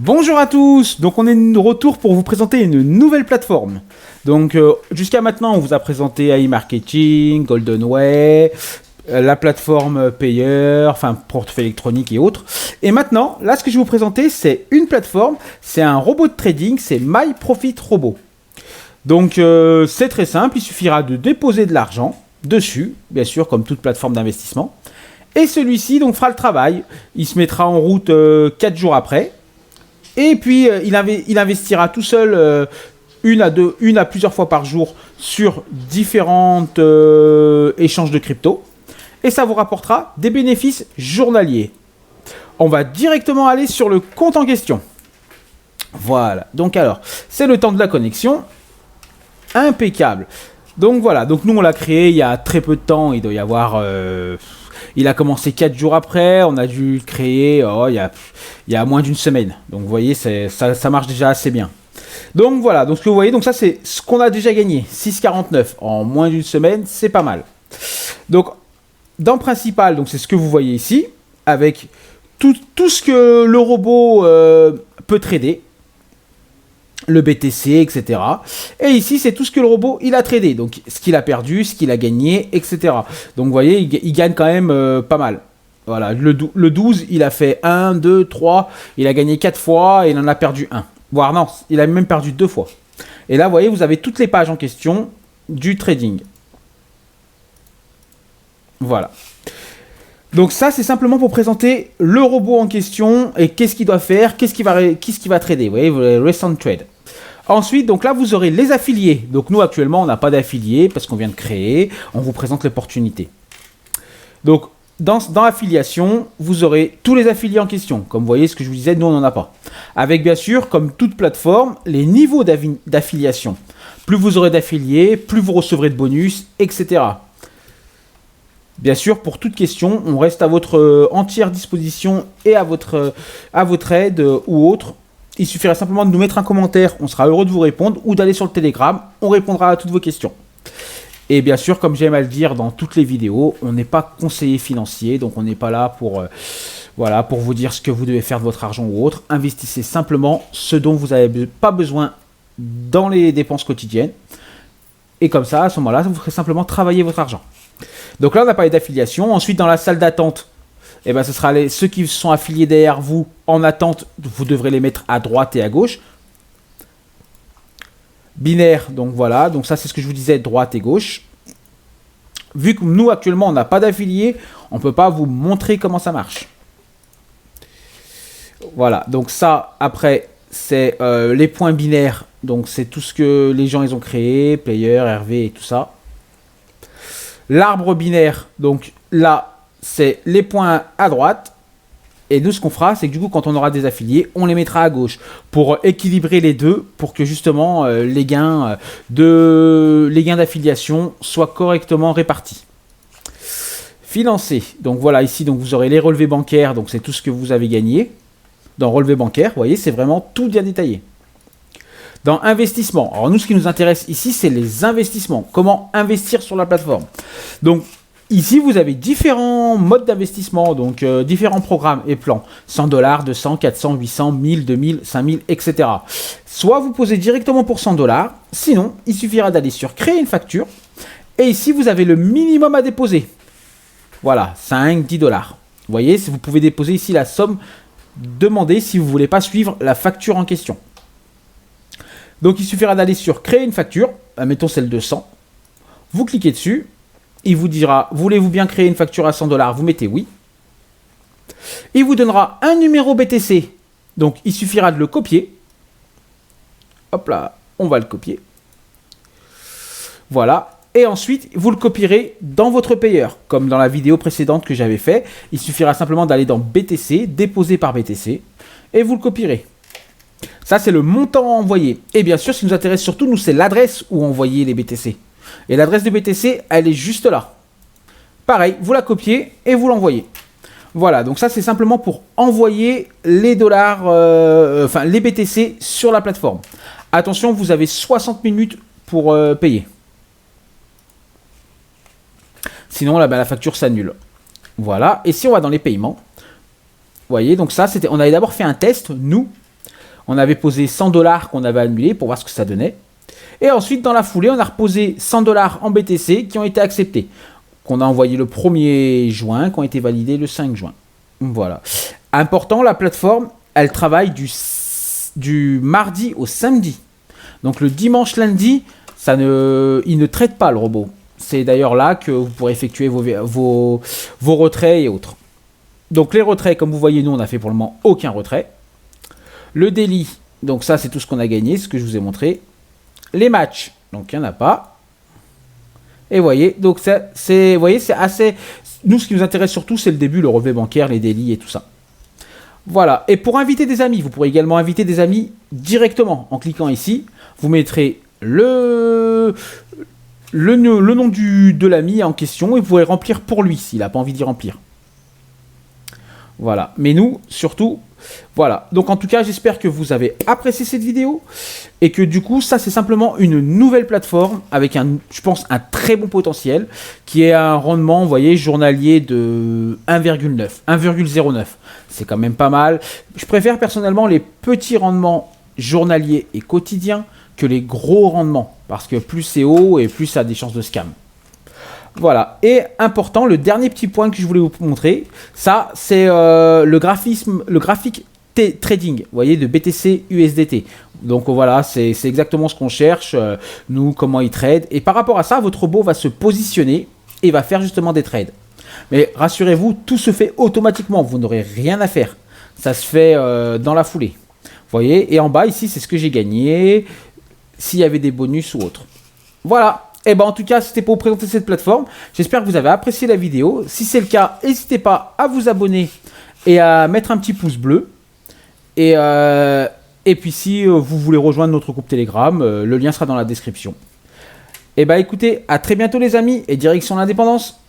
Bonjour à tous, donc on est de retour pour vous présenter une nouvelle plateforme. Donc jusqu'à maintenant on vous a présenté AI Marketing, Goldenway, la plateforme payeur, enfin portefeuille électronique et autres. Et maintenant, là ce que je vais vous présenter c'est une plateforme, c'est un robot de trading, c'est My Profit Robot. Donc c'est très simple, il suffira de déposer de l'argent dessus, bien sûr comme toute plateforme d'investissement. Et celui-ci donc fera le travail, il se mettra en route 4 jours après. Et puis, il investira tout seul une à plusieurs fois par jour sur différentes échanges de crypto. Et ça vous rapportera des bénéfices journaliers. On va directement aller sur le compte en question. Voilà. Donc alors, c'est le temps de la connexion. Impeccable. Donc voilà. Donc nous, on l'a créé il y a très peu de temps. Il doit y avoir... il a commencé 4 jours après, on a dû le créer il y a moins d'une semaine. Donc vous voyez, ça marche déjà assez bien. Donc voilà, donc ce que vous voyez, donc ça c'est ce qu'on a déjà gagné, 6,49 en moins d'une semaine, c'est pas mal. Donc dans principal, donc c'est ce que vous voyez ici, avec tout ce que le robot peut trader. Le BTC, etc. Et ici, c'est tout ce que le robot, il a tradé. Donc, ce qu'il a perdu, ce qu'il a gagné, etc. Donc, vous voyez, il gagne quand même pas mal. Voilà, le 12, il a fait 1, 2, 3. Il a gagné 4 fois et il en a perdu 1. Voire non, il a même perdu 2 fois. Et là, vous voyez, vous avez toutes les pages en question du trading. Voilà. Donc ça, c'est simplement pour présenter le robot en question et qu'est-ce qu'il doit faire, qu'est-ce qu'il va trader. Vous voyez, recent trade. Ensuite, donc là, vous aurez les affiliés. Donc nous, actuellement, on n'a pas d'affiliés parce qu'on vient de créer. On vous présente l'opportunité. Donc, dans l'affiliation, vous aurez tous les affiliés en question. Comme vous voyez, ce que je vous disais, nous, on n'en a pas. Avec, bien sûr, comme toute plateforme, les niveaux d'affiliation. Plus vous aurez d'affiliés, plus vous recevrez de bonus, etc. Bien sûr, pour toute question, on reste à votre entière disposition et à votre aide ou autre. Il suffira simplement de nous mettre un commentaire, on sera heureux de vous répondre, ou d'aller sur le Telegram, on répondra à toutes vos questions. Et bien sûr, comme j'aime à le dire dans toutes les vidéos, on n'est pas conseiller financier, donc on n'est pas là pour vous dire ce que vous devez faire de votre argent ou autre. Investissez simplement ce dont vous n'avez pas besoin dans les dépenses quotidiennes. Et comme ça, à ce moment-là, vous ferez simplement travailler votre argent. Donc là, on a parlé d'affiliation. Ensuite, dans la salle d'attente, eh ben, ce sera ceux qui sont affiliés derrière vous en attente. Vous devrez les mettre à droite et à gauche. Binaire, donc voilà. Donc ça, c'est ce que je vous disais, droite et gauche. Vu que nous, actuellement, on n'a pas d'affiliés, on ne peut pas vous montrer comment ça marche. Voilà. Donc ça, après, c'est les points binaires. Donc c'est tout ce que les gens ils ont créé, Player, RV et tout ça. L'arbre binaire, donc là, c'est les points à droite. Et nous, ce qu'on fera, c'est que du coup, quand on aura des affiliés, on les mettra à gauche pour équilibrer les deux, pour que justement les gains d'affiliation soient correctement répartis. Financer, donc voilà, ici, donc vous aurez les relevés bancaires, donc c'est tout ce que vous avez gagné. Dans relevé bancaire, vous voyez, c'est vraiment tout bien détaillé. Dans investissement, alors nous, ce qui nous intéresse ici, c'est les investissements. Comment investir sur la plateforme. Donc, ici, vous avez différents modes d'investissement, donc différents programmes et plans. 100 $, 200, 400, 800, 1000, 2000, 5000, etc. Soit vous posez directement pour 100 $, sinon, il suffira d'aller sur créer une facture. Et ici, vous avez le minimum à déposer. Voilà, 5, 10 $. Vous voyez, vous pouvez déposer ici la somme demandée si vous ne voulez pas suivre la facture en question. Donc, il suffira d'aller sur créer une facture, mettons celle de 100. Vous cliquez dessus. Il vous dira, voulez-vous bien créer une facture à 100 $? Vous mettez oui. Il vous donnera un numéro BTC. Donc, il suffira de le copier. Hop là, on va le copier. Voilà. Et ensuite, vous le copierez dans votre payeur. Comme dans la vidéo précédente que j'avais fait. Il suffira simplement d'aller dans BTC, déposer par BTC. Et vous le copierez. Ça, c'est le montant envoyé. Et bien sûr, ce qui nous intéresse surtout, nous, c'est l'adresse où envoyer les BTC. Et l'adresse de BTC, elle est juste là. Pareil, vous la copiez et vous l'envoyez. Voilà, donc ça c'est simplement pour envoyer les dollars, les BTC sur la plateforme. Attention, vous avez 60 minutes pour payer. Sinon, là, la facture s'annule. Voilà, et si on va dans les paiements, vous voyez, donc ça, on avait d'abord fait un test, nous. On avait posé 100 dollars qu'on avait annulé pour voir ce que ça donnait. Et ensuite, dans la foulée, on a reposé 100 dollars en BTC qui ont été acceptés. Qu'on a envoyé le 1er juin, qui ont été validés le 5 juin. Voilà. Important, la plateforme, elle travaille du mardi au samedi. Donc le dimanche, lundi, il ne traite pas le robot. C'est d'ailleurs là que vous pourrez effectuer vos retraits et autres. Donc les retraits, comme vous voyez, nous, on n'a fait pour le moment aucun retrait. Le daily, donc ça, c'est tout ce qu'on a gagné, ce que je vous ai montré. Les matchs, donc il n'y en a pas. Et vous voyez, donc c'est assez... Nous, ce qui nous intéresse surtout, c'est le début, le relevé bancaire, les délits et tout ça. Voilà. Et pour inviter des amis, vous pourrez également inviter des amis directement en cliquant ici. Vous mettrez le nom de l'ami en question et vous pourrez remplir pour lui s'il n'a pas envie d'y remplir. Voilà. Mais nous, surtout... Voilà, donc en tout cas j'espère que vous avez apprécié cette vidéo et que du coup ça c'est simplement une nouvelle plateforme avec je pense un très bon potentiel qui est un rendement, vous voyez, journalier de 1,09. C'est quand même pas mal. Je préfère personnellement les petits rendements journaliers et quotidiens que les gros rendements parce que plus c'est haut et plus ça a des chances de scam. Voilà, et important, le dernier petit point que je voulais vous montrer, ça c'est le graphique trading, vous voyez, de BTC USDT. Donc voilà, c'est exactement ce qu'on cherche, nous, comment il trade. Et par rapport à ça, votre robot va se positionner et va faire justement des trades. Mais rassurez-vous, tout se fait automatiquement, vous n'aurez rien à faire. Ça se fait dans la foulée. Vous voyez, et en bas ici, c'est ce que j'ai gagné, s'il y avait des bonus ou autre. Voilà. Et en tout cas, c'était pour vous présenter cette plateforme. J'espère que vous avez apprécié la vidéo. Si c'est le cas, n'hésitez pas à vous abonner et à mettre un petit pouce bleu. Et puis si vous voulez rejoindre notre groupe Telegram, le lien sera dans la description. Écoutez, à très bientôt les amis et direction l'indépendance.